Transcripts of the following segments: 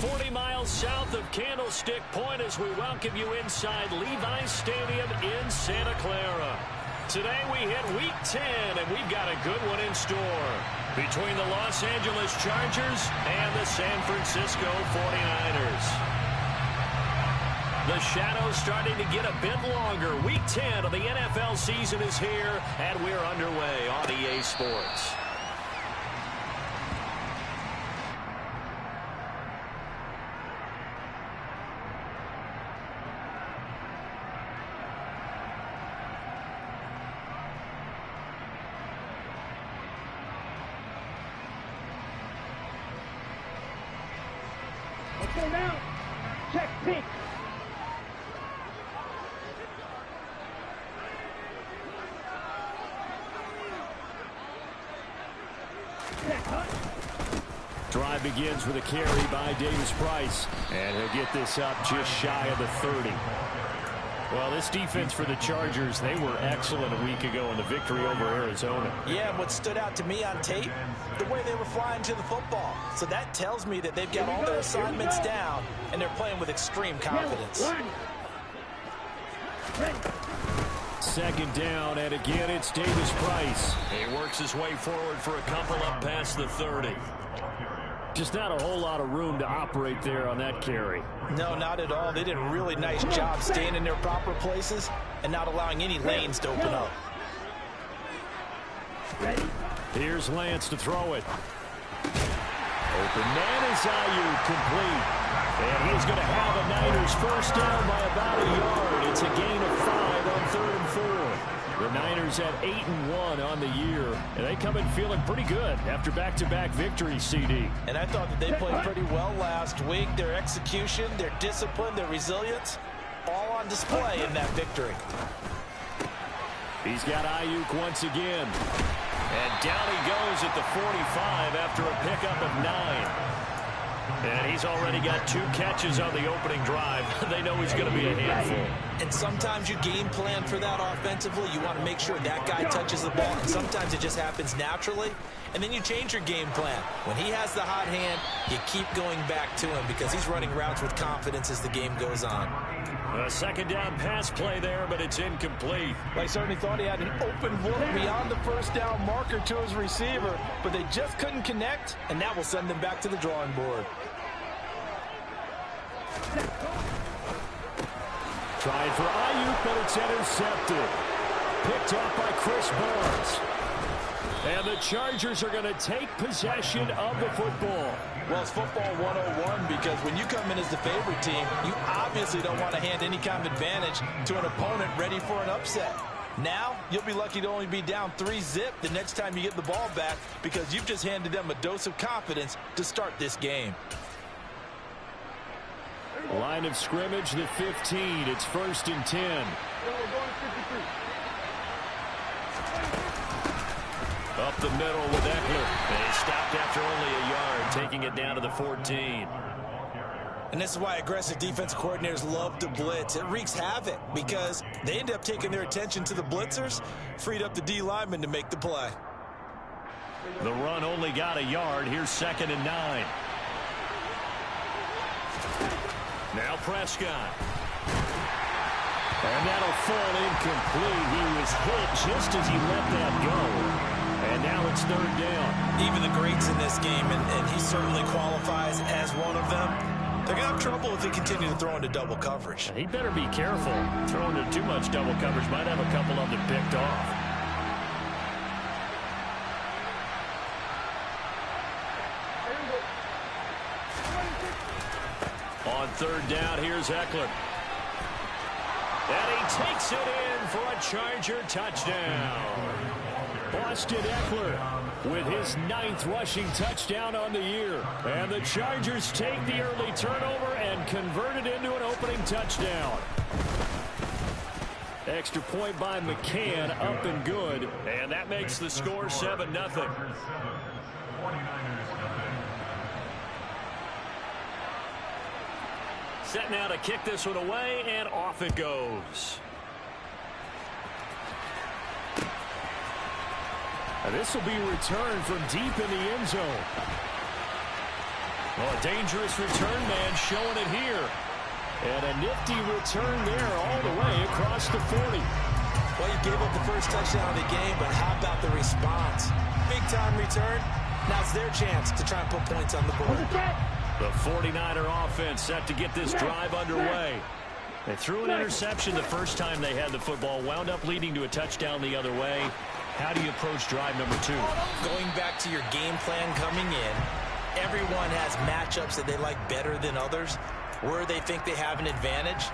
40 miles south of Candlestick Point as we welcome you inside Levi's Stadium in Santa Clara. Today we hit Week 10, and we've got a good one in store between the Los Angeles Chargers and the San Francisco 49ers. The shadow's starting to get a bit longer. Week 10 of the NFL season is here, and we're underway on EA Sports. Let's go now. Check pick. Drive begins with a carry by Davis Price, and he'll get this up just shy of the 30. Well, this defense for the Chargers, they were excellent a week ago in the victory over Arizona. Yeah, and what stood out to me on tape, the way they were flying to the football. So that tells me that they've got all their assignments down, and they're playing with extreme confidence. Second down, and again, it's Davis Price. He works his way forward for a couple up past the 30. Just not a whole lot of room to operate there on that carry. No, not at all. They did a really nice job staying in their proper places and not allowing any lanes to open up. Here's Lance to throw it. Open man is Ayuk, complete. And he's going to have a Niners first down by about a yard. It's a gain of 5 on 3rd and 4. The Niners at 8-1 on the year, and they come in feeling pretty good after back-to-back victories, CD. And I thought that they played pretty well last week. Their execution, their discipline, their resilience, all on display in that victory. He's got Ayuk once again. And down he goes at the 45 after a pickup of 9. And he's already got 2 catches on the opening drive. They know he's going to be a handful. And sometimes you game plan for that offensively. You want to make sure that guy touches the ball. And sometimes it just happens naturally. And then you change your game plan. When he has the hot hand, you keep going back to him because he's running routes with confidence as the game goes on. A second down pass play there, but it's incomplete. I certainly thought he had an open look beyond the first down marker to his receiver, but they just couldn't connect, and that will send them back to the drawing board. Tried for Ayuk, but it's intercepted. Picked up by Chris Barnes. And the Chargers are going to take possession of the football. Well, it's football 101 because when you come in as the favorite team, you obviously don't want to hand any kind of advantage to an opponent ready for an upset. Now, you'll be lucky to only be down 3-zip the next time you get the ball back because you've just handed them a dose of confidence to start this game. Line of scrimmage, the 15. It's 1st and 10. Up the middle with Eckler. They stopped after only a yard, taking it down to the 14. And this is why aggressive defensive coordinators love to blitz. It wreaks havoc because they end up taking their attention to the blitzers, freed up the D lineman to make the play. The run only got a yard. Here's 2nd and 9. Now Prescott. And that'll fall incomplete. He was hit just as he let that go. And now it's 3rd down. Even the greats in this game, and he certainly qualifies as one of them, they're going to have trouble if they continue to throw into double coverage. He better be careful. Throwing into too much double coverage might have a couple of them picked off. On 3rd down, here's Eckler. And he takes it in for a Charger touchdown. Austin Eckler with his 9th rushing touchdown on the year. And the Chargers take the early turnover and convert it into an opening touchdown. Extra point by McCann, up and good. And that makes the score 7-0. Set now to kick this one away, and off it goes. And this will be returned from deep in the end zone. Well, a dangerous return man showing it here. And a nifty return there all the way across the 40. Well, you gave up the first touchdown of the game, but how about the response? Big-time return. Now it's their chance to try and put points on the board. The 49er offense set to get this drive underway. They threw an interception the first time they had the football, wound up leading to a touchdown the other way. How do you approach drive number 2? Going back to your game plan coming in, everyone has matchups that they like better than others. Where they think they have an advantage,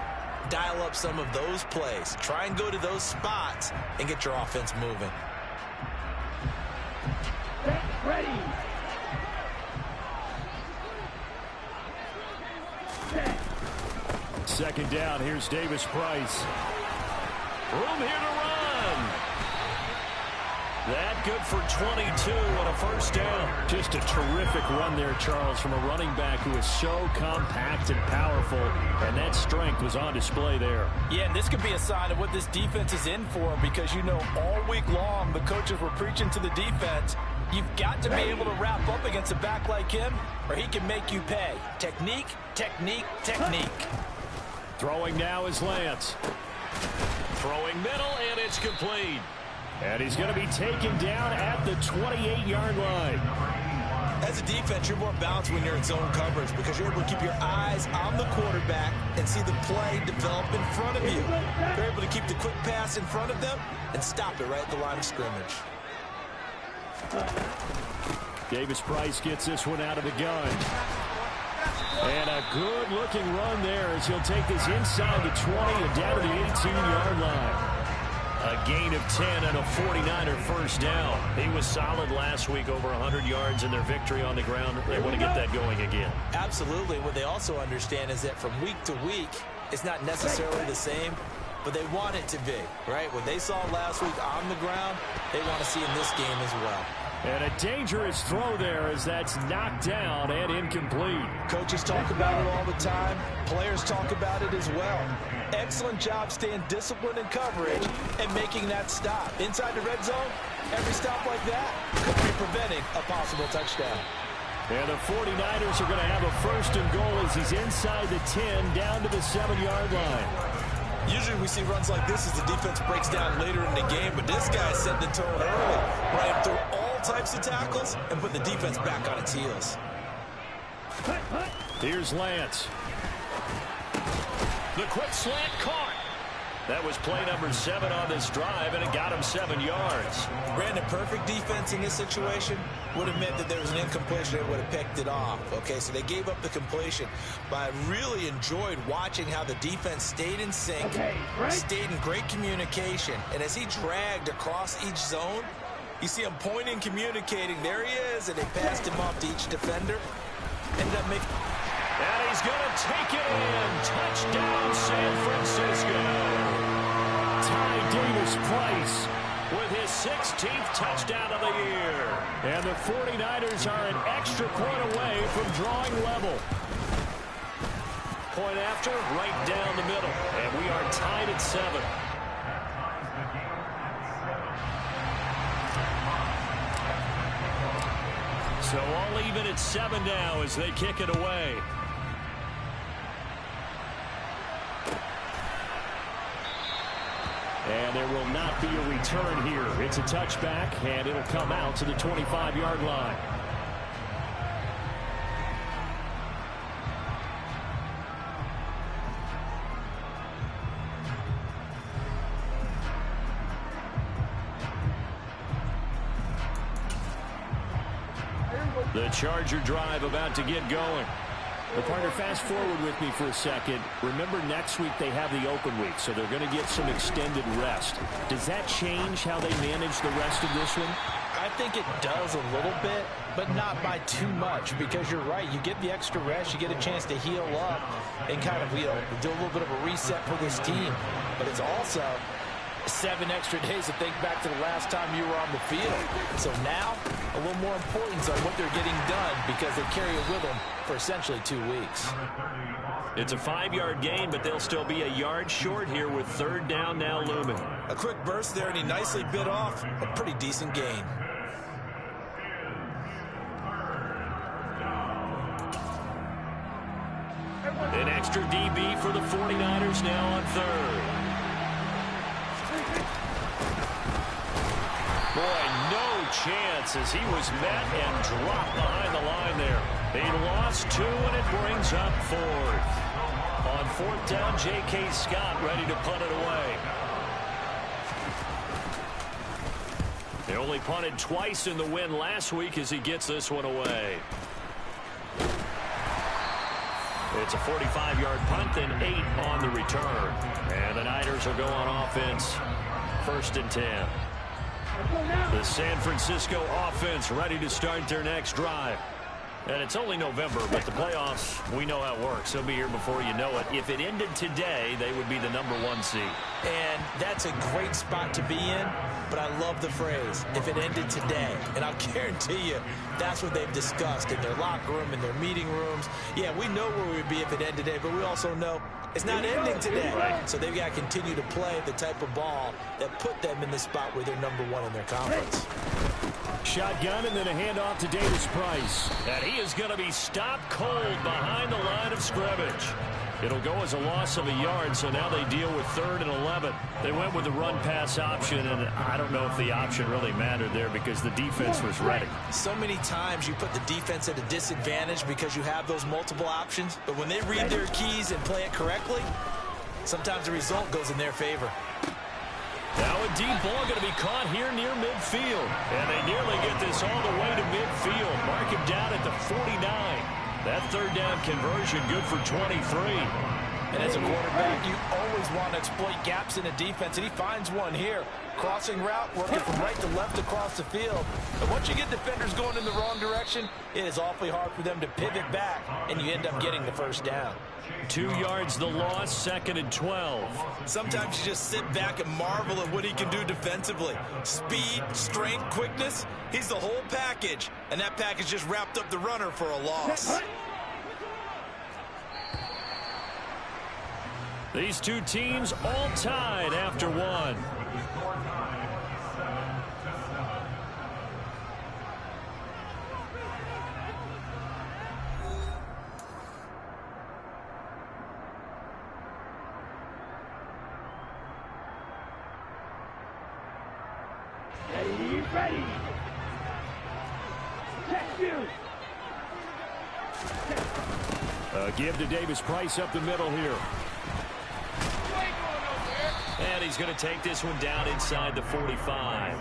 dial up some of those plays. Try and go to those spots and get your offense moving. Ready. Second down, here's Davis Price. Room here to run. That good for 22 on a first down. Just a terrific run there, Charles, from a running back who is so compact and powerful, and that strength was on display there. Yeah, and this could be a sign of what this defense is in for, because you know all week long the coaches were preaching to the defense, you've got to be able to wrap up against a back like him, or he can make you pay. Technique, technique, technique. Throwing now is Lance. Throwing middle, and it's complete. And he's going to be taken down at the 28-yard line. As a defense, you're more balanced when you're in zone coverage because you're able to keep your eyes on the quarterback and see the play develop in front of you. You're able to keep the quick pass in front of them and stop it right at the line of scrimmage. Davis Price gets this one out of the gun. And a good-looking run there as he'll take this inside the 20 and down to the 18-yard line. A gain of 10 and a 49er first down. He was solid last week, over 100 yards in their victory on the ground. They want to get that going again. Absolutely. What they also understand is that from week to week, it's not necessarily the same, but they want it to be, right? What they saw last week on the ground, they want to see in this game as well. And a dangerous throw there as that's knocked down and incomplete. Coaches talk about it all the time. Players talk about it as well. Excellent job staying disciplined in coverage and making that stop. Inside the red zone, every stop like that could be preventing a possible touchdown. And the 49ers are going to have a first and goal as he's inside the 10 down to the 7-yard line. Usually we see runs like this as the defense breaks down later in the game, but this guy set the tone early, ran through all types of tackles, and put the defense back on its heels. Here's Lance. The quick slant caught. That was play number 7 on this drive, and it got him 7 yards. Brandon, perfect defense in this situation would have meant that there was an incompletion that would have picked it off. Okay, so they gave up the completion, but I really enjoyed watching how the defense stayed in sync, stayed in great communication, and as he dragged across each zone, you see him pointing, communicating. There he is, and they passed him off to each defender. Ended up making... And he's going to take it in. Touchdown, San Francisco. Ty Davis Price with his 16th touchdown of the year. And the 49ers are an extra point away from drawing level. Point after, right down the middle. And we are tied at 7. So all even at 7 now as they kick it away. And there will not be a return here. It's a touchback, and it'll come out to the 25-yard line. The Charger drive about to get going. Well, partner, fast forward with me for a second. Remember, next week they have the open week, so they're going to get some extended rest. Does that change how they manage the rest of this one? I think it does a little bit, but not by too much, because you're right. You get the extra rest, you get a chance to heal up and kind of, do a little bit of a reset for this team. But it's also 7 extra days to think back to the last time you were on the field. So now, a little more importance on what they're getting done because they carry it with them for essentially 2 weeks. It's a 5-yard gain, but they'll still be a yard short here with 3rd down now looming. A quick burst there, and he nicely bit off a pretty decent gain. extra DB for the 49ers now on third. Boy, no chance as he was met and dropped behind the line there. He lost 2, and it brings up 4th. On 4th down, J.K. Scott ready to punt it away. They only punted twice in the win last week as he gets this one away. It's a 45-yard punt, then 8 on the return. And the Niners will go on offense, 1st and 10. The San Francisco offense ready to start their next drive. And it's only November, but the playoffs, we know how it works. They'll be here before you know it. If it ended today, they would be the #1 seed. And that's a great spot to be in, but I love the phrase, if it ended today. And I'll guarantee you, that's what they've discussed in their locker room, in their meeting rooms. Yeah, we know where we'd be if it ended today, but we also know it's not ending today. Right. So they've got to continue to play the type of ball that put them in the spot where they're #1 in their conference. Shotgun and then a handoff to Davis Price. And he is going to be stopped cold behind the line of scrimmage. It'll go as a loss of a yard, so now they deal with 3rd and 11. They went with the run-pass option, and I don't know if the option really mattered there because the defense was ready. So many times you put the defense at a disadvantage because you have those multiple options, but when they read their keys and play it correctly, sometimes the result goes in their favor. Now a deep ball going to be caught here near midfield. And they nearly get this all the way to midfield. Mark him down at the 49. That 3rd down conversion good for 23. And as a quarterback, you always want to exploit gaps in the defense, and he finds one here. Crossing route, working from right to left across the field. And once you get defenders going in the wrong direction, it is awfully hard for them to pivot back, and you end up getting the 1st down. 2 yards the loss, 2nd and 12. Sometimes you just sit back and marvel at what he can do defensively. Speed, strength, quickness, he's the whole package. And that package just wrapped up the runner for a loss. These two teams all tied after 1. Ready. Check you. Give to Davis Price up the middle here. And he's going to take this one down inside the 45.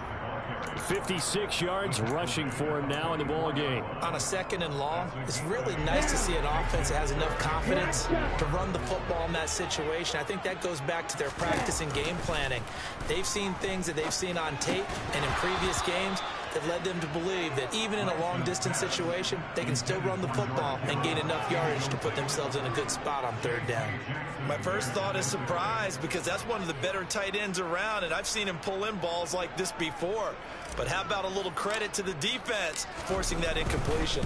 56 yards rushing for him now in the ball game. On a 2nd and long, it's really nice to see an offense that has enough confidence to run the football in that situation. I think that goes back to their practice and game planning. They've seen things that they've seen on tape and in previous games that led them to believe that even in a long-distance situation, they can still run the football and gain enough yardage to put themselves in a good spot on 3rd down. My first thought is surprise because that's one of the better tight ends around, and I've seen him pull in balls like this before. But how about a little credit to the defense forcing that incompletion?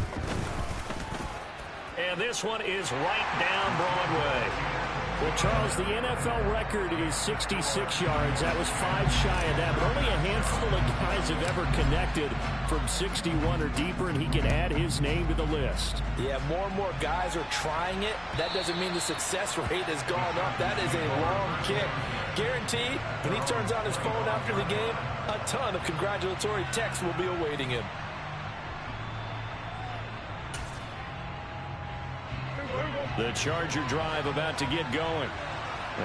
And this one is right down Broadway. Well, Charles, the NFL record is 66 yards. That was 5 shy of that, but only a handful of guys have ever connected from 61 or deeper, and he can add his name to the list. Yeah, more and more guys are trying it. That doesn't mean the success rate has gone up. That is a long kick. Guaranteed, when he turns on his phone after the game, a ton of congratulatory texts will be awaiting him. The Charger drive about to get going.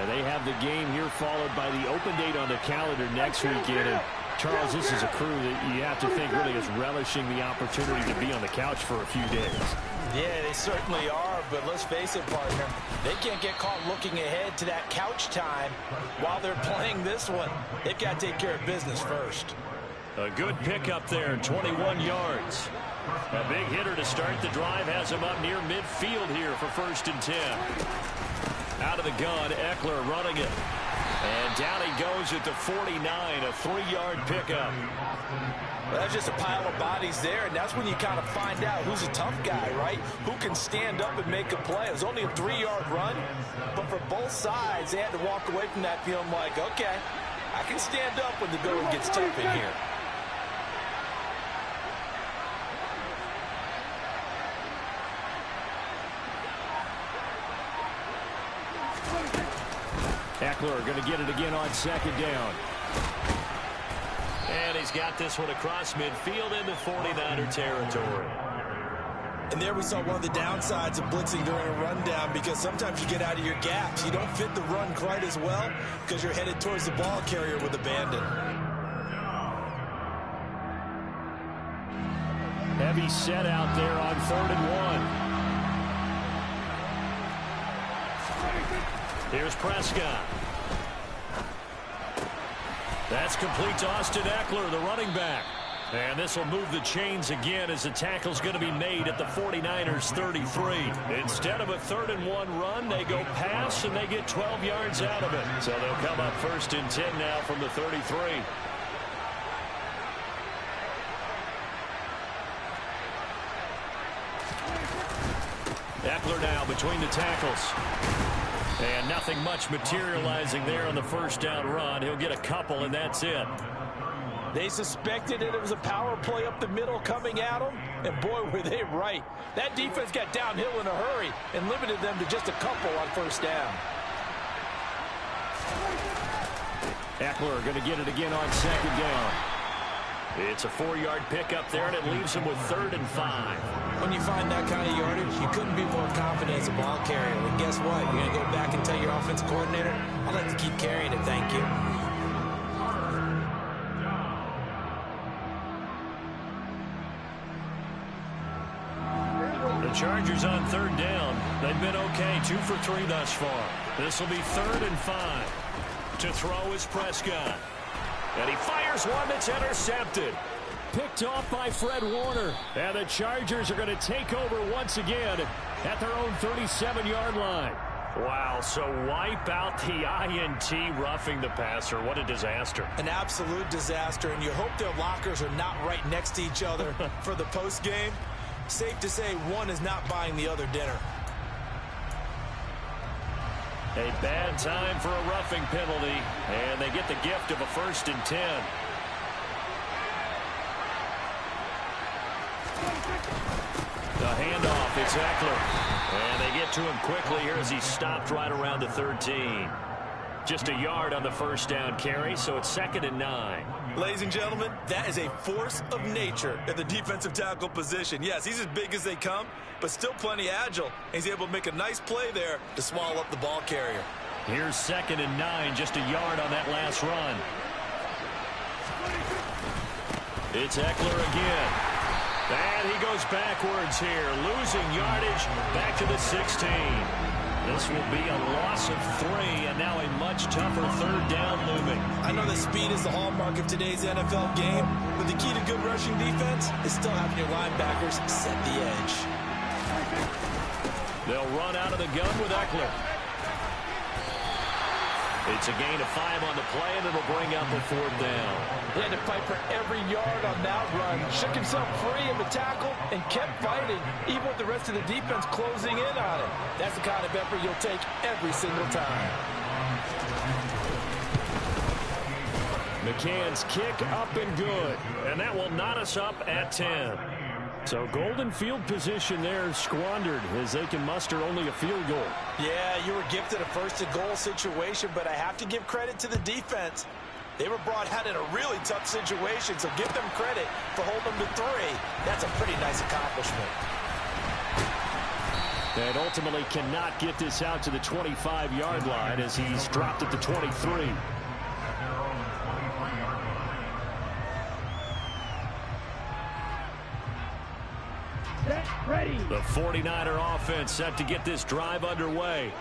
They have the game here followed by the open date on the calendar next weekend. And Charles, this is a crew that you have to think really is relishing the opportunity to be on the couch for a few days. Yeah, they certainly are, but let's face it, partner. They can't get caught looking ahead to that couch time while they're playing this one. They've got to take care of business first. A good pickup there, 21 yards. A big hitter to start the drive has him up near midfield here for 1st and 10. Out of the gun, Eckler running it. And down he goes at the 49, a 3-yard pickup. Well, that's just a pile of bodies there, and that's when you kind of find out who's a tough guy, right? Who can stand up and make a play. It was only a 3-yard run, but for both sides, they had to walk away from that feeling like, okay, I can stand up when the going gets tough in here. Eckler going to get it again on second down. And he's got this one across midfield into 49er territory. And there we saw one of the downsides of blitzing during a rundown, because sometimes you get out of your gaps. You don't fit the run quite as well because you're headed towards the ball carrier with abandon. Heavy set out there on 3rd and 1. Here's Prescott. That's complete to Austin Eckler, the running back. And this will move the chains again as the tackle's going to be made at the 49ers 33. Instead of a 3rd and 1 run, they go pass and they get 12 yards out of it. So they'll come up 1st and 10 now from the 33. Eckler now between the tackles. And nothing much materializing there on the 1st down run. He'll get a couple, and that's it. They suspected that it was a power play up the middle coming at them, and boy, were they right. That defense got downhill in a hurry and limited them to just a couple on 1st down. Eckler going to get it again on 2nd down. It's a 4-yard pickup there, and it leaves him with 3rd and 5. When you find that kind of yardage, you couldn't be more confident as a ball carrier. And guess what? You're going to go back and tell your offensive coordinator, I'd like to keep carrying it, thank you. The Chargers on 3rd down. They've been okay, 2 for 3 thus far. This will be 3rd and 5. To throw is Prescott. And he fires one that's intercepted. Picked off by Fred Warner. And the Chargers are going to take over once again at their own 37-yard line. Wow, so wipe out the INT, roughing the passer. What a disaster. An absolute disaster, and you hope their lockers are not right next to each other for the postgame. Safe to say one is not buying the other dinner. A bad time for a roughing penalty, and they get the gift of a 1st and 10. The handoff, it's Eckler. And they get to him quickly here as he stopped right around the 13. Just a yard on the 1st down carry, so it's 2nd and 9. Ladies and gentlemen, that is a force of nature at the defensive tackle position. Yes, he's as big as they come, but still plenty agile. He's able to make a nice play there to swallow up the ball carrier. Here's 2nd and 9, just a yard on that last run. It's Eckler again. And he goes backwards here, losing yardage back to the 16. This will be a loss of 3, and now a much tougher 3rd down looming. I know that speed is the hallmark of today's NFL game, but the key to good rushing defense is still having your linebackers set the edge. They'll run out of the gun with Eckler. It's a gain of 5 on the play, and it'll bring up a 4th down. He had to fight for every yard on that run. Shook himself free of the tackle and kept fighting, even with the rest of the defense closing in on him. That's the kind of effort you'll take every single time. McCann's kick up and good, and that will knot us up at 10. So golden field position there squandered as they can muster only a field goal. Yeah, you were gifted a 1st and goal situation, but I have to give credit to the defense. They were brought out in a really tough situation, so give them credit for holding them to 3. That's a pretty nice accomplishment. And ultimately cannot get this out to the 25-yard line as he's dropped at the 23. Ready. The 49er offense set to get this drive underway.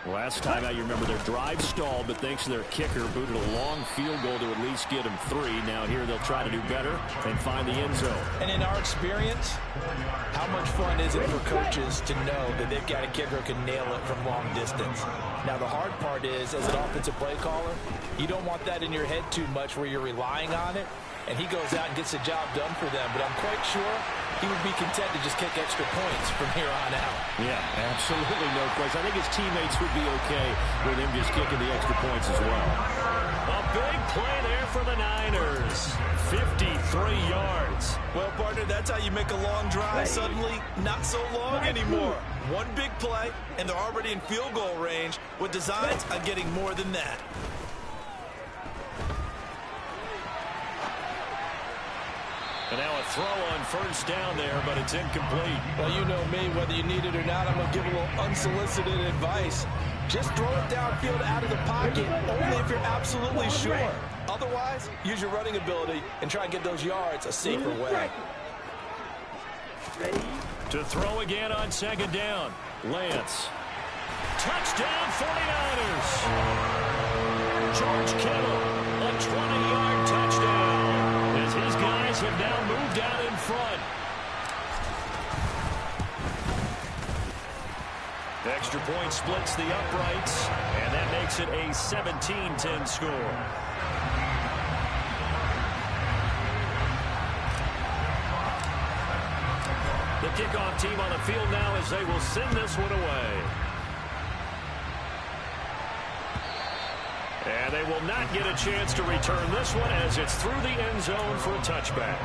Last time out, you remember their drive stalled, but thanks to their kicker, booted a long field goal to at least get them 3. Now here they'll try to do better and find the end zone. And in our experience, how much fun is it for coaches to know that they've got a kicker who can nail it from long distance? Now the hard part is, as an offensive play caller, you don't want that in your head too much where you're relying on it, and he goes out and gets the job done for them. But I'm quite sure he would be content to just kick extra points from here on out. Yeah, absolutely no question. I think his teammates would be okay with him just kicking the extra points as well. A big play there for the Niners. 53 yards. Well, partner, that's how you make a long drive suddenly not so long anymore. One big play, and they're already in field goal range with designs on getting more than that. And now a throw on first down there, but it's incomplete. Well, you know me, whether you need it or not, I'm going to give a little unsolicited advice. Just throw it downfield out of the pocket, only if you're absolutely sure. Otherwise, use your running ability and try and get those yards a safer way. To throw again on second down. Lance. Touchdown 49ers. George Kittle, a 20-yard touchdown. As his guys have now moved out in front. Extra point splits the uprights, and that makes it a 17-10 score. The kickoff team on the field now as they will send this one away. And they will not get a chance to return this one as it's through the end zone for a touchback.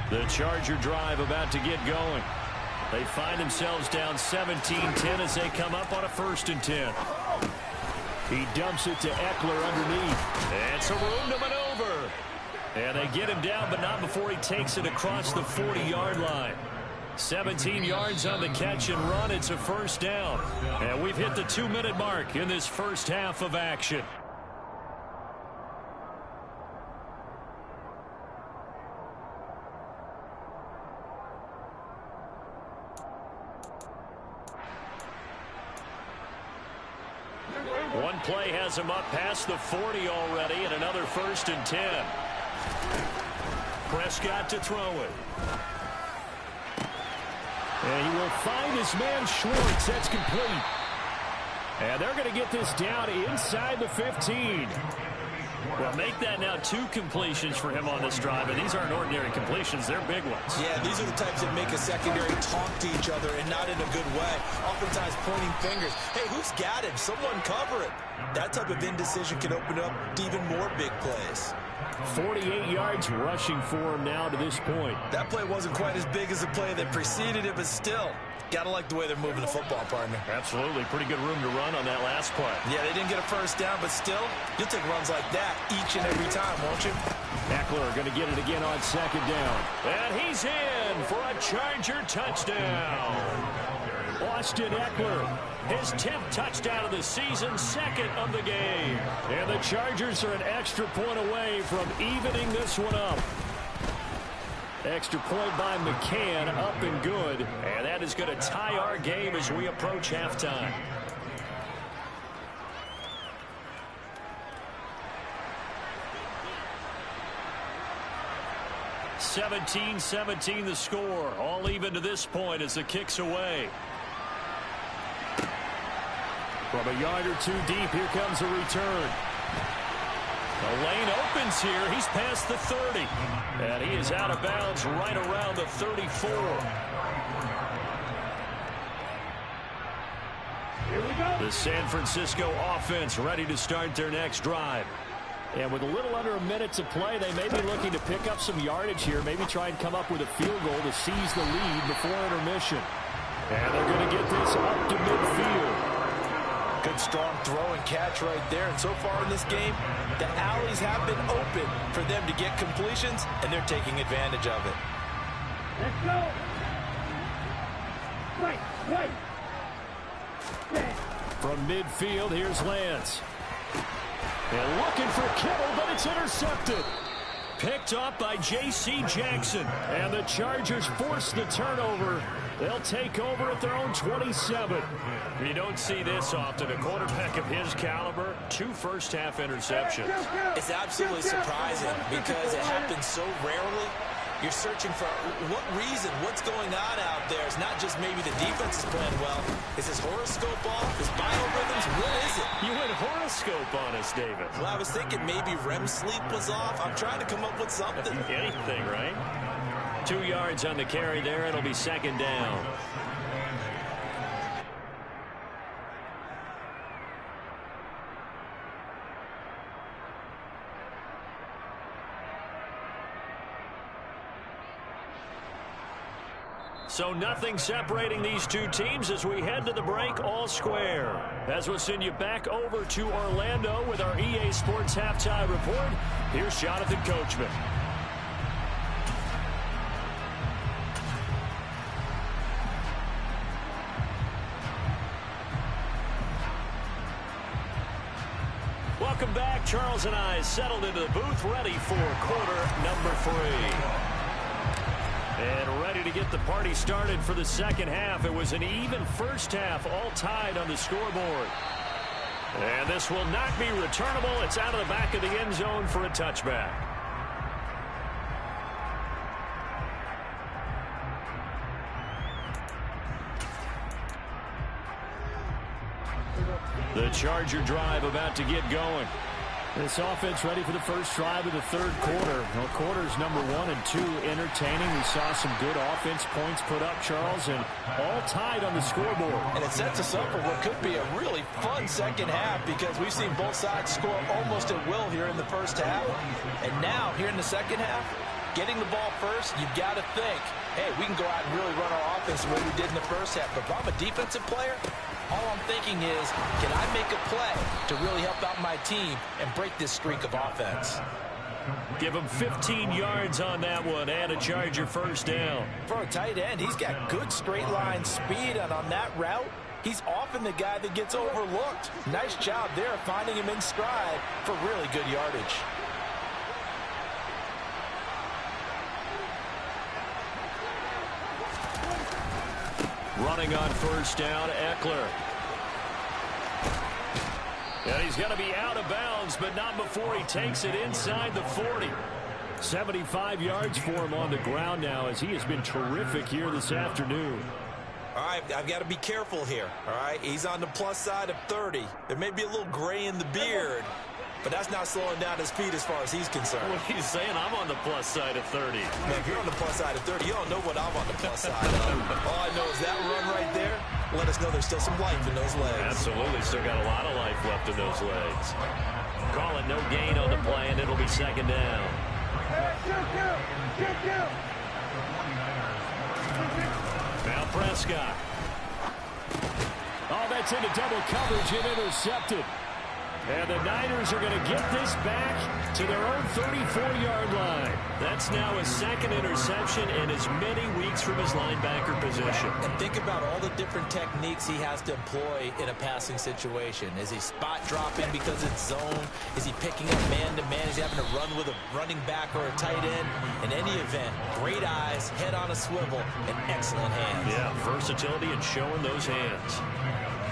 The Charger drive about to get going. They find themselves down 17-10 as they come up on a 1st and 10. He dumps it to Eckler underneath. And some room to maneuver. And they get him down, but not before he takes it across the 40-yard line. 17 yards on the catch and run. It's a 1st down. And we've hit the 2-minute mark in this first half of action. One play has him up past the 40 already, and another 1st and 10. Prescott to throw it. And he will find his man Schwartz. That's complete. And they're going to get this down inside the 15. Well, make that now 2 completions for him on this drive, and these aren't ordinary completions. They're big ones. Yeah, these are the types that make a secondary talk to each other and not in a good way. Oftentimes pointing fingers. Hey, who's got him? Someone cover it. That type of indecision can open up to even more big plays. 48 yards rushing for him now to this point. That play wasn't quite as big as the play that preceded it, but still, gotta like the way they're moving the football, partner. Absolutely. Pretty good room to run on that last play. Yeah, they didn't get a 1st down, but still, you'll take runs like that each and every time, won't you? Eckler going to get it again on 2nd down. And he's in for a Charger touchdown. Austin Eckler, his 10th touchdown of the season, 2nd of the game. And the Chargers are an extra point away from evening this one up. Extra point by McCann, up and good. And that is going to tie our game as we approach halftime. 17-17 the score. All even to this point as the kick's away. From a yard or 2 deep, here comes a return. The lane opens here. He's past the 30. And he is out of bounds right around the 34. Here we go. The San Francisco offense ready to start their next drive. And with a little under a minute to play, they may be looking to pick up some yardage here. Maybe try and come up with a field goal to seize the lead before intermission. And they're going to get this up to midfield. Good strong throw and catch right there. And so far in this game, the alleys have been open for them to get completions, and they're taking advantage of it. Let's go. Right. From midfield, here's Lance. And looking for Kittle, but it's intercepted. Picked up by J.C. Jackson. And the Chargers force the turnover. They'll take over at their own 27. You don't see this often. A quarterback of his caliber, 2 first-half interceptions. It's absolutely surprising because it happens so rarely You're searching for what reason, what's going on out there. It's not just maybe the defense is playing well. Is his horoscope off? His biorhythms? What is it? You went horoscope on us, David. Well, I was thinking maybe REM sleep was off. I'm trying to come up with something. Anything, right? 2 yards on the carry there. It'll be second down. So nothing separating these two teams as we head to the break all square. As we'll send you back over to Orlando with our EA Sports Halftime Report, here's Jonathan Coachman. Welcome back. Charles and I settled into the booth, ready for quarter number 3. And ready to get the party started for the second half. It was an even first half, all tied on the scoreboard. And this will not be returnable. It's out of the back of the end zone for a touchback. The Charger drive about to get going. This offense ready for the first drive of the third quarter. Well, quarters number 1 and 2 entertaining. We saw some good offense points put up, Charles, and all tied on the scoreboard. And it sets us up for what could be a really fun second half because we've seen both sides score almost at will here in the first half. And now, here in the second half, getting the ball first, you've got to think, hey, we can go out and really run our offense the way we did in the first half. But if I'm a defensive player, all I'm thinking is, can I make a play to really help out my team and break this streak of offense? Give him 15 yards on that one and a Charger first down. For a tight end, he's got good straight line speed, and on that route, he's often the guy that gets overlooked. Nice job there finding him in stride for really good yardage. Running on first down, Eckler. And he's going to be out of bounds, but not before he takes it inside the 40. 75 yards for him on the ground now as he has been terrific here this afternoon. All right, I've got to be careful here, all right? He's on the plus side of 30. There may be a little gray in the beard, but that's not slowing down his feet as far as he's concerned. What are you saying? I'm on the plus side of 30. Man, if you're on the plus side of 30, you don't know what I'm on the plus side of. All I know is that run right there, let us know there's still some life in those legs. Absolutely. Still got a lot of life left in those legs. Call it no gain on the play, and it'll be second down. Now Prescott. Oh, that's into double coverage and intercepted. And the Niners are going to get this back to their own 34-yard line. That's now his second interception in as many weeks from his linebacker position. And think about all the different techniques he has to employ in a passing situation. Is he spot dropping because it's zone? Is he picking up man-to-man? Is he having to run with a running back or a tight end? In any event, great eyes, head on a swivel, and excellent hands. Yeah, versatility and showing those hands.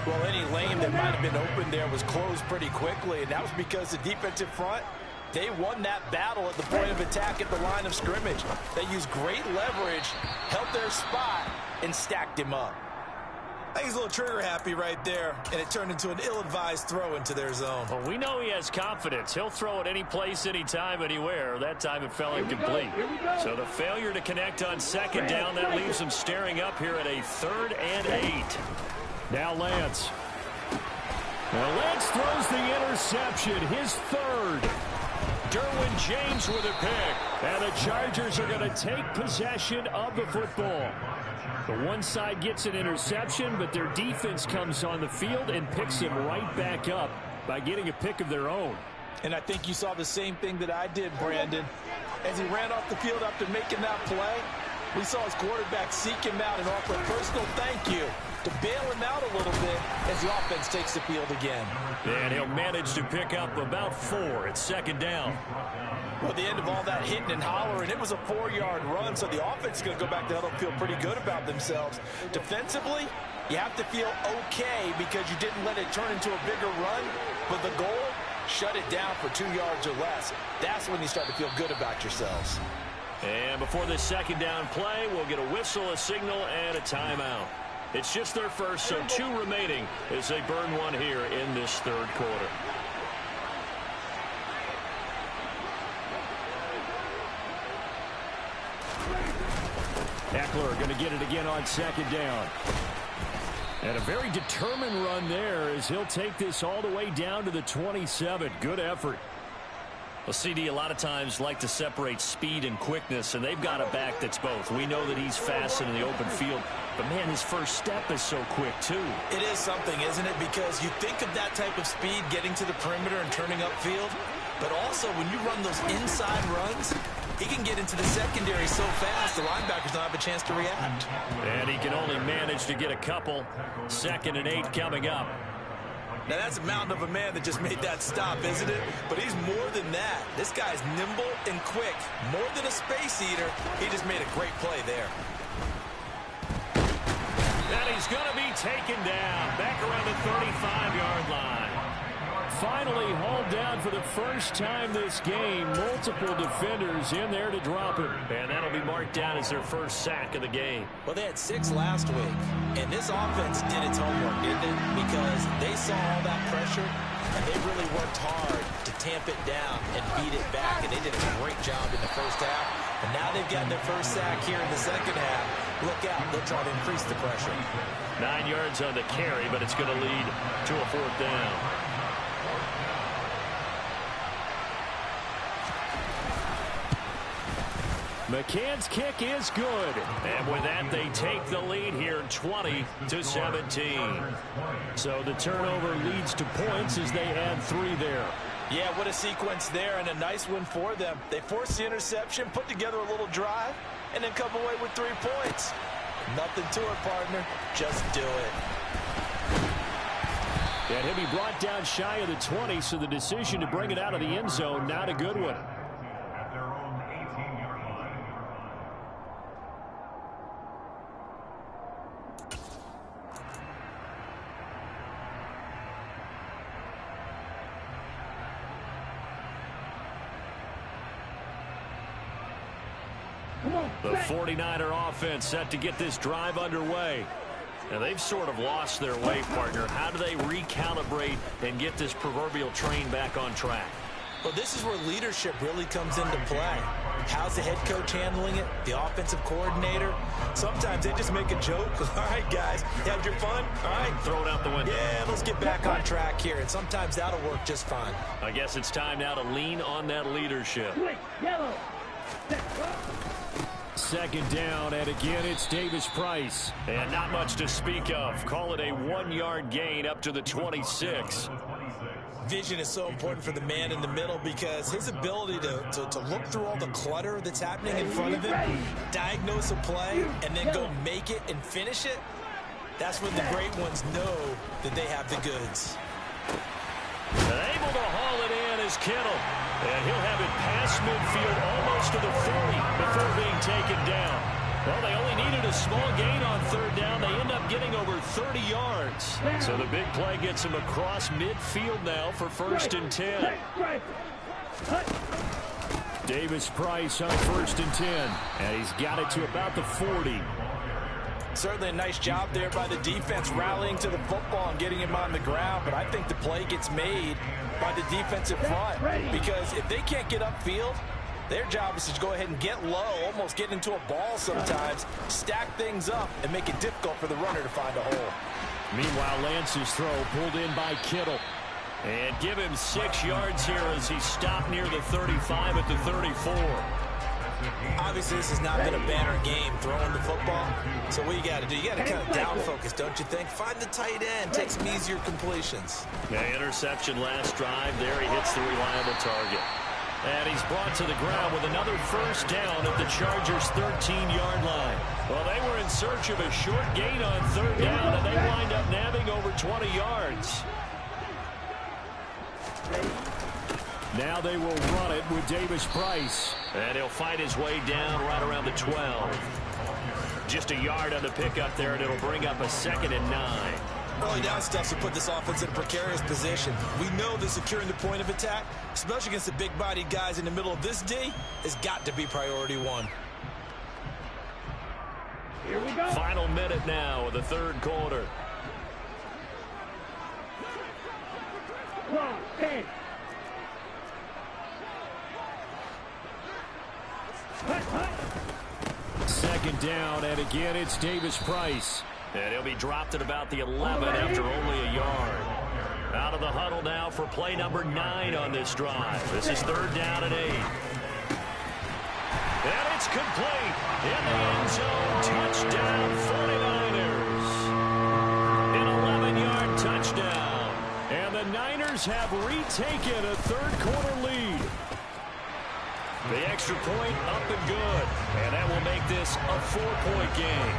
Well, any lane that might have been open there was closed pretty quickly, and that was because the defensive front, they won that battle at the point of attack at the line of scrimmage. They used great leverage, held their spot, and stacked him up. I think he's a little trigger happy right there, and it turned into an ill-advised throw into their zone. Well, we know he has confidence. He'll throw it any place, anytime, anywhere. That time it fell incomplete. So the failure to connect on second down, that leaves him staring up here at a 3rd and 8. Now Lance. Well, Lance throws the interception, his 3rd. Derwin James with a pick. And the Chargers are going to take possession of the football. The one side gets an interception, but their defense comes on the field and picks him right back up by getting a pick of their own. And I think you saw the same thing that I did, Brandon. As he ran off the field after making that play, we saw his quarterback seek him out and offer a personal thank you to bail him out a little bit as the offense takes the field again. And he'll manage to pick up about 4 at second down. Well, the end of all that hitting and hollering, it was a 4-yard run, so the offense is going to go back to huddle and feel pretty good about themselves. Defensively, you have to feel okay because you didn't let it turn into a bigger run, but the goal, shut it down for 2 yards or less. That's when you start to feel good about yourselves. And before this second down play, we'll get a whistle, a signal, and a timeout. It's just their first, so 2 remaining as they burn one here in this third quarter. Eckler going to get it again on second down. And a very determined run there as he'll take this all the way down to the 27. Good effort. Well, CD, a lot of times like to separate speed and quickness, and they've got a back that's both. We know that he's fast and in the open field, but, man, his first step is so quick, too. It is something, isn't it? Because you think of that type of speed getting to the perimeter and turning upfield, but also when you run those inside runs, he can get into the secondary so fast the linebackers don't have a chance to react. And he can only manage to get a couple. 2nd and 8 coming up. Now, that's a mountain of a man that just made that stop, isn't it? But he's more than that. This guy's nimble and quick. More than a space eater, he just made a great play there. And he's going to be taken down back around the 35-yard line. Finally hauled down for the first time this game. Multiple defenders in there to drop him. And that'll be marked down as their first sack of the game. Well, they had 6 last week. And this offense did its homework, didn't it? Because they saw all that pressure, and they really worked hard to tamp it down and beat it back. And they did a great job in the first half. And now they've gotten their first sack here in the second half. Look out. They'll try to increase the pressure. 9 yards on the carry, but it's going to lead to a 4th down. McCann's kick is good. And with that, they take the lead here 20-17. So the turnover leads to points as they add 3 there. Yeah, what a sequence there, and a nice win for them. They forced the interception, put together a little drive, and then come away with 3 points. Nothing to it, partner. Just do it. And he'll be brought down shy of the 20, so the decision to bring it out of the end zone, not a good one. The 49er offense set to get this drive underway. And they've sort of lost their way, partner. How do they recalibrate and get this proverbial train back on track? Well, this is where leadership really comes into play. How's the head coach handling it? The offensive coordinator? Sometimes they just make a joke. All right, guys, you had your fun? All right. Throw it out the window. Yeah, let's get back on track here. And sometimes that'll work just fine. I guess it's time now to lean on that leadership. Yellow. 2nd down, and again, it's Davis Price. And not much to speak of. Call it a 1-yard gain up to the 26. Vision is so important for the man in the middle because his ability to look through all the clutter that's happening in front of him, diagnose a play, and then go make it and finish it, that's when the great ones know that they have the goods. Able to haul it in is Kittle. And he'll have it past midfield almost to the 40 before being taken down. Well, they only needed a small gain on 3rd down. They end up getting over 30 yards. So the big play gets him across midfield now for 1st and 10. Davis Price on 1st and 10. And he's got it to about the 40. Certainly a nice job there by the defense rallying to the football and getting him on the ground. But I think the play gets made by the defensive front. Because if they can't get upfield, their job is to go ahead and get low, almost get into a ball sometimes, stack things up, and make it difficult for the runner to find a hole. Meanwhile, Lance's throw pulled in by Kittle. And give him 6 yards here as he stopped near the 35 at the 34. Obviously, this has not been a banner game throwing the football. So what you got to do, you got to kind of down focus, don't you think? Find the tight end, take some easier completions. Yeah, interception last drive. There he hits the reliable target. And he's brought to the ground with another 1st down at the Chargers' 13-yard line. Well, they were in search of a short gain on 3rd down, and they wind up nabbing over 20 yards. Now they will run it with Davis Price. And he'll fight his way down right around the 12. Just a yard on the pickup there, and it'll bring up a 2nd and 9. Early down stuff will put this offense in a precarious position. We know that securing the point of attack, especially against the big-bodied guys in the middle of this D, has got to be priority one. Here we go. Final minute now of the third quarter. Second down, and again it's Davis-Price. And he'll be dropped at about the 11 after only a yard. Out of the huddle now for play number 9 on this drive. This is third down and 8. And it's complete. In the end zone, touchdown 49ers. An 11-yard touchdown. And the Niners have retaken a third quarter lead. The extra point up and good. And that will make this a 4-point game.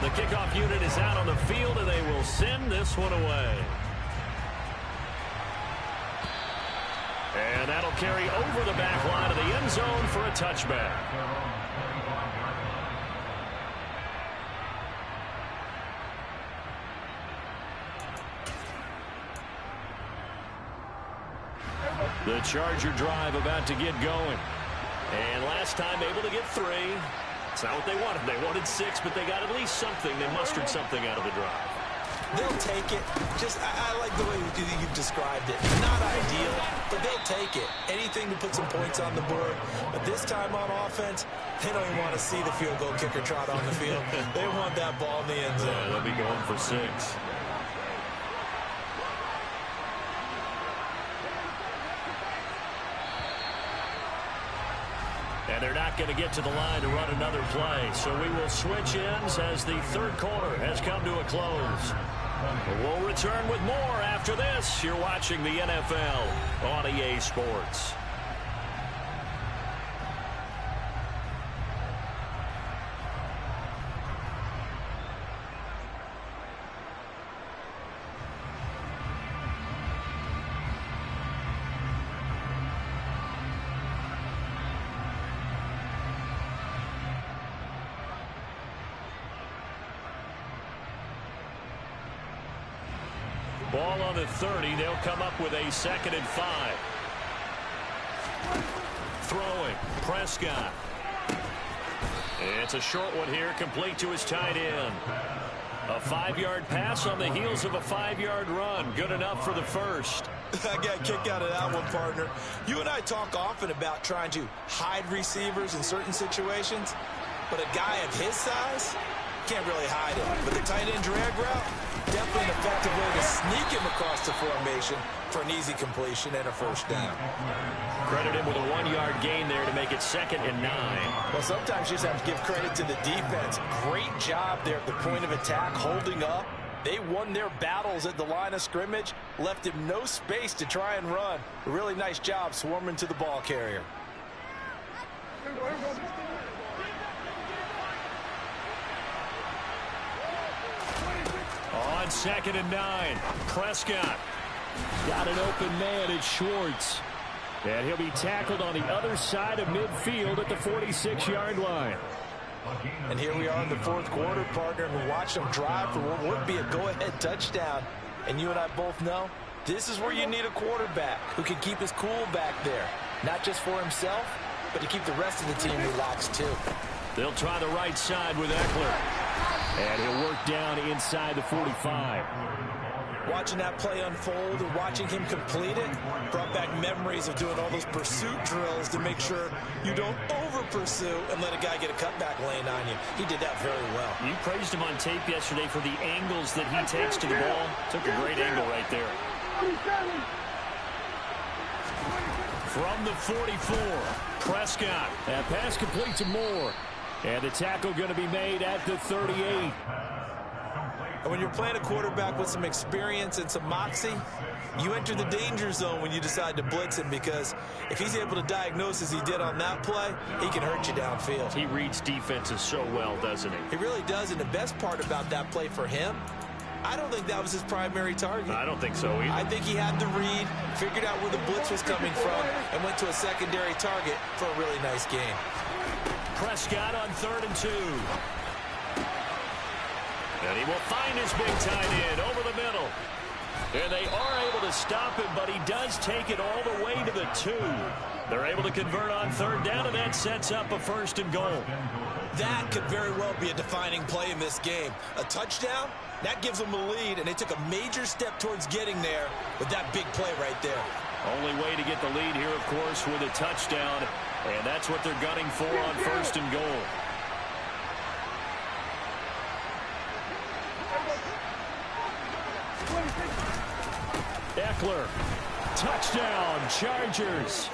The kickoff unit is out on the field, and they will send this one away. And that'll carry over the back line of the end zone for a touchback. The Charger drive about to get going. And last time able to get 3. It's not what they wanted. They wanted 6, but they got at least something. They mustered something out of the drive. They'll take it. I like the way you've described it. Not ideal, but they'll take it. Anything to put some points on the board. But this time on offense, they don't even want to see the field goal kicker trot on the field. They want that ball in the end zone. Yeah, they'll be going for 6. And they're not going to get to the line to run another play. So we will switch ends as the third quarter has come to a close. We'll return with more after this. You're watching the NFL on EA Sports. Ball on the 30. They'll come up with a 2nd and 5. Throwing. Prescott. It's a short one here, complete to his tight end. A 5-yard pass on the heels of a 5-yard run. Good enough for the first. I got a kick out of that one, partner. You and I talk often about trying to hide receivers in certain situations, but a guy of his size can't really hide it. But the tight end drag route, definitely an effective way to sneak him across the formation for an easy completion and a first down. Credit him with a 1-yard gain there to make it 2nd and 9. Well, sometimes you just have to give credit to the defense. Great job there at the point of attack, holding up. They won their battles at the line of scrimmage, left him no space to try and run. A really nice job swarming to the ball carrier. On 2nd and 9, Prescott got an open man at Schwartz. And he'll be tackled on the other side of midfield at the 46-yard line. And here we are in the fourth quarter, partner, and we're watching them drive for what would be a go-ahead touchdown. And you and I both know this is where you need a quarterback who can keep his cool back there. Not just for himself, but to keep the rest of the team relaxed too. They'll try the right side with Eckler. And he'll work down inside the 45. Watching that play unfold and watching him complete it brought back memories of doing all those pursuit drills to make sure you don't over-pursue and let a guy get a cutback lane on you. He did that very well. You praised him on tape yesterday for the angles that he takes to the ball. Took a great angle right there. From the 44, Prescott. That pass complete to Moore. And the tackle going to be made at the 38. When you're playing a quarterback with some experience and some moxie, you enter the danger zone when you decide to blitz him, because if he's able to diagnose as he did on that play, he can hurt you downfield. He reads defenses so well, doesn't he? He really does, and the best part about that play for him, I don't think that was his primary target. I don't think so either. I think he had the read, figured out where the blitz was coming from, and went to a secondary target for a really nice game. Prescott on 3rd and 2. And he will find his big tight end over the middle. And they are able to stop him, but he does take it all the way to the 2. They're able to convert on 3rd down, and that sets up a 1st and goal. That could very well be a defining play in this game. A touchdown, that gives them a lead, and they took a major step towards getting there with that big play right there. Only way to get the lead here, of course, with a touchdown, and that's what they're gunning for on 1st and goal. Eckler, touchdown, Chargers.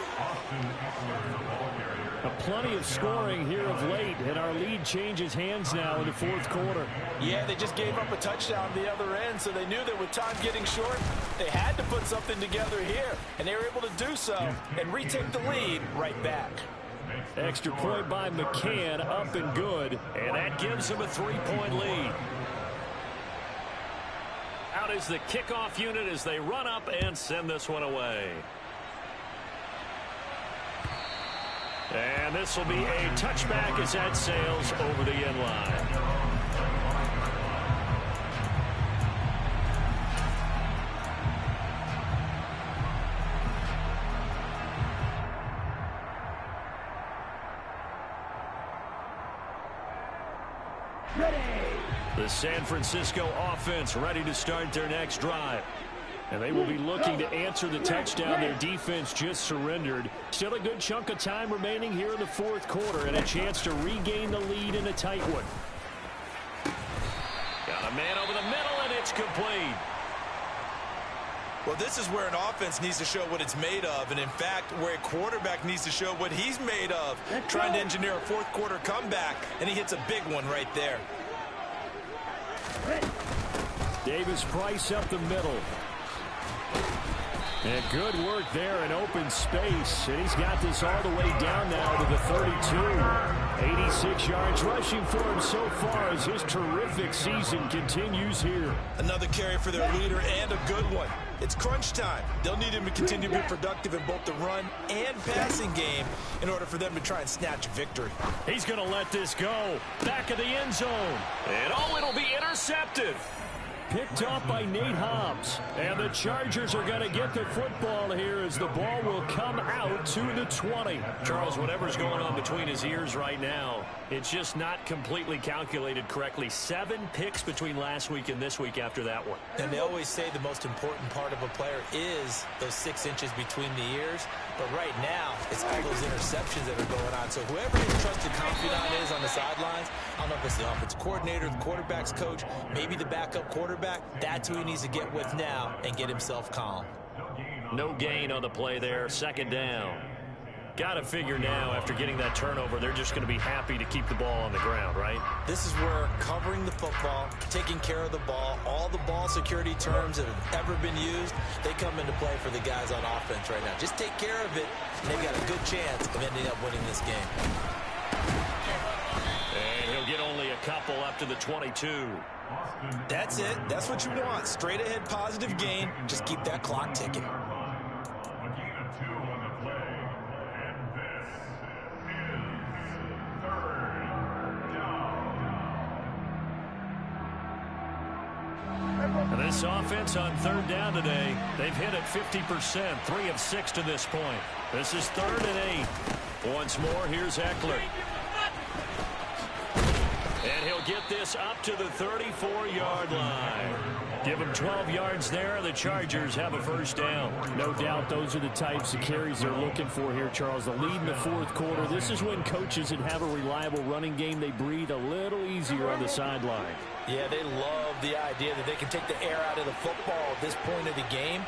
Plenty of scoring here of late, and our lead changes hands now in the 4th quarter. Yeah, they just gave up a touchdown on the other end, so they knew that with time getting short, they had to put something together here, and they were able to do so and retake the lead right back. Extra point by McCann, up and good, and that gives them a 3-point lead. Out is the kickoff unit as they run up and send this one away. And this will be a touchback as that sails over the end line. The San Francisco offense ready to start their next drive. And they will be looking to answer the touchdown their defense just surrendered. Still a good chunk of time remaining here in the 4th quarter and a chance to regain the lead in a tight one. Got a man over the middle, and it's complete. Well, this is where an offense needs to show what it's made of, and in fact, where a quarterback needs to show what he's made of. Trying to engineer a 4th quarter comeback, and he hits a big one right there. Davis Price up the middle. And good work there in open space. And he's got this all the way down now to the 32. 86 yards rushing for him so far as his terrific season continues here. Another carry for their leader and a good one. It's crunch time. They'll need him to continue to be productive in both the run and passing game in order for them to try and snatch victory. He's going to let this go. Back of the end zone. And oh, it'll be intercepted. Picked off by Nate Hobbs. And the Chargers are going to get the football here as the ball will come out to the 20. Charles, whatever's going on between his ears right now, it's just not completely calculated correctly. 7 picks between last week and this week after that one. And they always say the most important part of a player is those 6 inches between the ears. But right now, it's all those interceptions that are going on. So whoever his trusted confidant is on the sidelines, I don't know if it's the offensive coordinator, the quarterback's coach, maybe the backup quarterback, that's who he needs to get with now and get himself calm. No gain on the play there. 2nd down. Got to figure now, after getting that turnover, they're just going to be happy to keep the ball on the ground, right? This is where covering the football, taking care of the ball, all the ball security terms that have ever been used, they come into play for the guys on offense right now. Just take care of it, and they've got a good chance of ending up winning this game. And he'll get only a couple up to the 22. That's it. That's what you want. Straight ahead positive gain. Just keep that clock ticking. And this offense on 3rd down today, they've hit it 50%, 3 of 6 to this point. This is 3rd and 8. Once more, here's Eckler. And he'll get this up to the 34-yard line. Give him 12 yards there. The Chargers have a 1st down. No doubt those are the types of carries they're looking for here, Charles. The lead in the 4th quarter. This is when coaches that have a reliable running game, they breathe a little easier on the sideline. Yeah, they love the idea that they can take the air out of the football at this point of the game.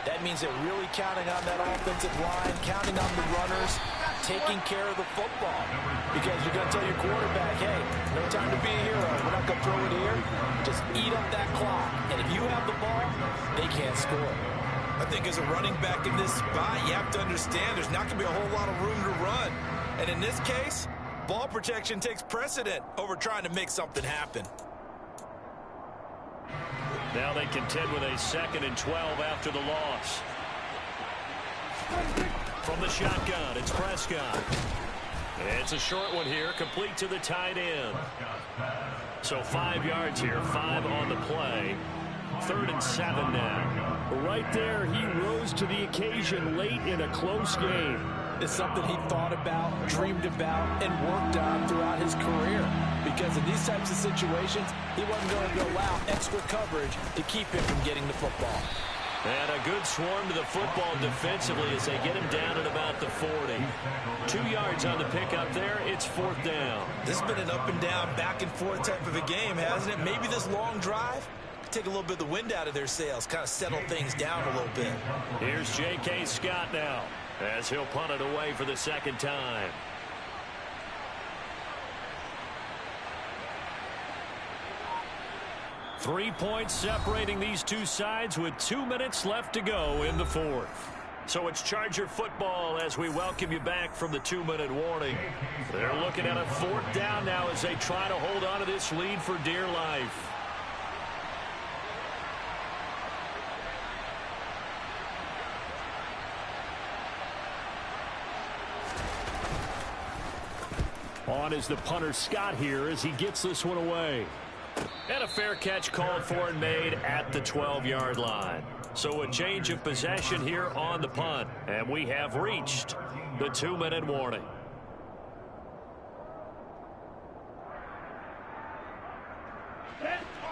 That means they're really counting on that offensive line, counting on the runners, taking care of the football. Because you're going to tell your quarterback, hey, no time to be a hero. We're not going to throw it here. Just eat up that clock. And if you have the ball, they can't score. I think as a running back in this spot, you have to understand there's not going to be a whole lot of room to run. And in this case, ball protection takes precedent over trying to make something happen. Now they contend with a 2nd and 12 after the loss. From the shotgun, it's Prescott. It's a short one here, complete to the tight end. So 5 yards here, 5 on the play. 3rd and 7 now. Right there, he rose to the occasion late in a close game. It's something he thought about, dreamed about, and worked on throughout his career. Because in these types of situations, he wasn't going to allow extra coverage to keep him from getting the football. And a good swarm to the football defensively as they get him down at about the 40. 2 yards on the pickup there. It's 4th down. This has been an up and down, back and forth type of a game, hasn't it? Maybe this long drive could take a little bit of the wind out of their sails, kind of settle things down a little bit. Here's J.K. Scott now as he'll punt it away for the 2nd time. Three points separating these two sides with 2 minutes left to go in the 4th. So it's Charger football as we welcome you back from the 2-minute warning. They're looking at a 4th down now as they try to hold on to this lead for dear life. On is the punter Scott here as he gets this one away. And a fair catch called for and made at the 12-yard line. So a change of possession here on the punt. And we have reached the 2-minute warning.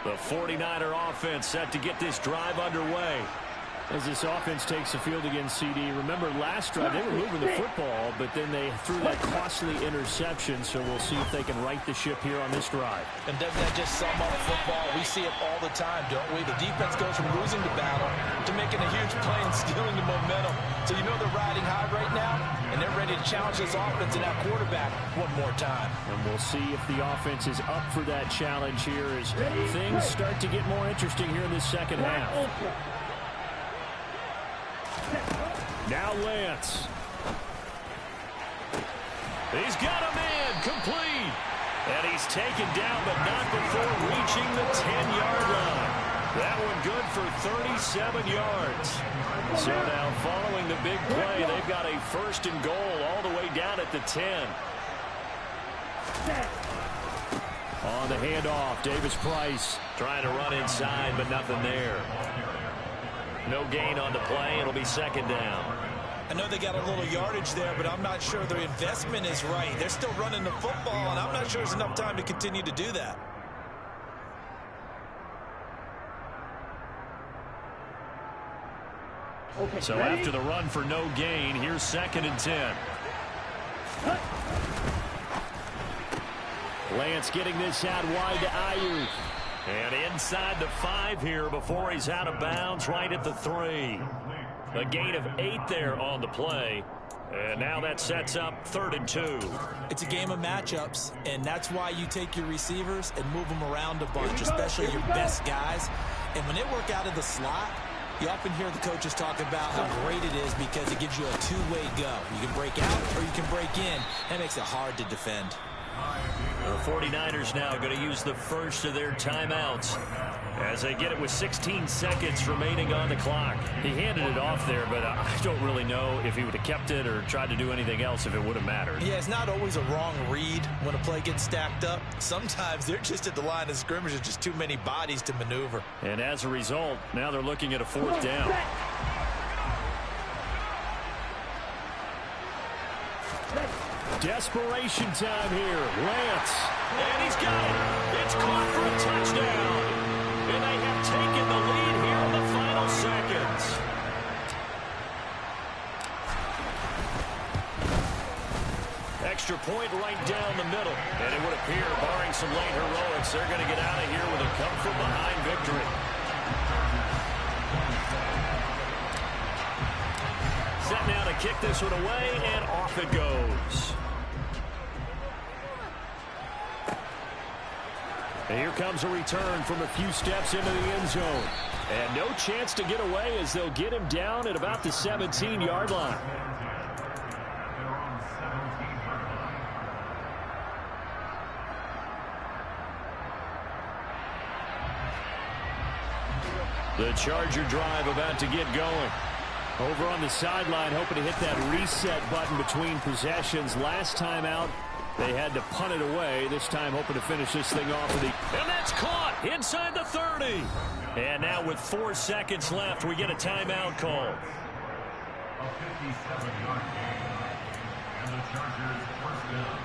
The 49er offense set to get this drive underway. As this offense takes the field against CD, remember last drive they were moving the football, but then they threw that costly interception, so we'll see if they can right the ship here on this drive. And doesn't that just sum up football? We see it all the time, don't we? The defense goes from losing the battle to making a huge play and stealing the momentum. So you know they're riding high right now, and they're ready to challenge this offense and that quarterback one more time. And we'll see if the offense is up for that challenge here as things start to get more interesting here in this second half. Now Lance. He's got a man complete. And he's taken down, but not before reaching the 10-yard line. That one good for 37 yards. So now following the big play, they've got a 1st and goal all the way down at the 10. On the handoff, Davis Price trying to run inside, but nothing there. No gain on the play. It'll be 2nd down. I know they got a little yardage there, but I'm not sure their investment is right. They're still running the football, and I'm not sure there's enough time to continue to do that. Okay, so ready? After the run for no gain, here's 2nd and 10. Lance getting this out wide to Ayuk. And inside the 5 here before he's out of bounds right at the 3. A gain of 8 there on the play. And now that sets up 3rd and 2. It's a game of matchups, and that's why you take your receivers and move them around a bunch, especially your best guys. And when they work out of the slot, you often hear the coaches talk about how great it is because it gives you a two-way go. You can break out or you can break in. That makes it hard to defend. The 49ers now going to use the first of their timeouts as they get it with 16 seconds remaining on the clock. He handed it off there, but I don't really know if he would have kept it or tried to do anything else if it would have mattered. Yeah, it's not always a wrong read when a play gets stacked up. Sometimes they're just at the line of scrimmage. There's just too many bodies to maneuver. And as a result, now they're looking at a 4th down. Desperation time here. Lance. And he's got it. It's caught for a touchdown. And they have taken the lead here in the final seconds. Extra point right down the middle. And it would appear, barring some late heroics, they're going to get out of here with a come-from-behind victory. Set now to kick this one away, and off it goes. And here comes a return from a few steps into the end zone. And no chance to get away as they'll get him down at about the 17-yard line. The Charger drive about to get going. Over on the sideline, hoping to hit that reset button between possessions. Last time out, they had to punt it away. This time, hoping to finish this thing off with the... And that's caught inside the 30. And now with 4 seconds left, we get a timeout call. A 57-yard game. And the Chargers first down.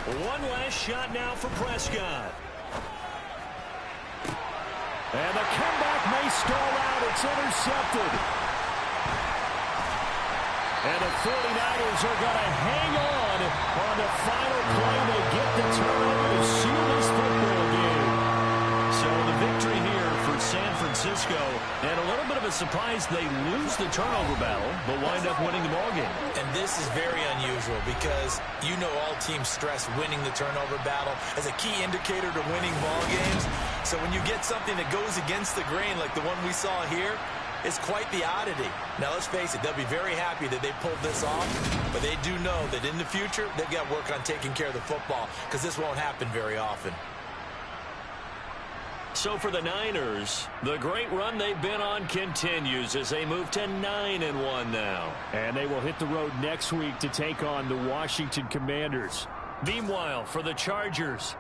One last shot now for Prescott. And the comeback may stall out. It's intercepted. And the 49ers are going to hang on the final play. They get the turnover to seal this football game. So the victory here for San Francisco. And a little bit of a surprise, they lose the turnover battle, but wind up winning the ball game. And this is very unusual because you know all teams stress winning the turnover battle as a key indicator to winning ball games. So when you get something that goes against the grain like the one we saw here, it's quite the oddity. Now, let's face it, they'll be very happy that they pulled this off, but they do know that in the future, they've got to work on taking care of the football because this won't happen very often. So for the Niners, the great run they've been on continues as they move to 9-1 now. And they will hit the road next week to take on the Washington Commanders. Meanwhile, for the Chargers,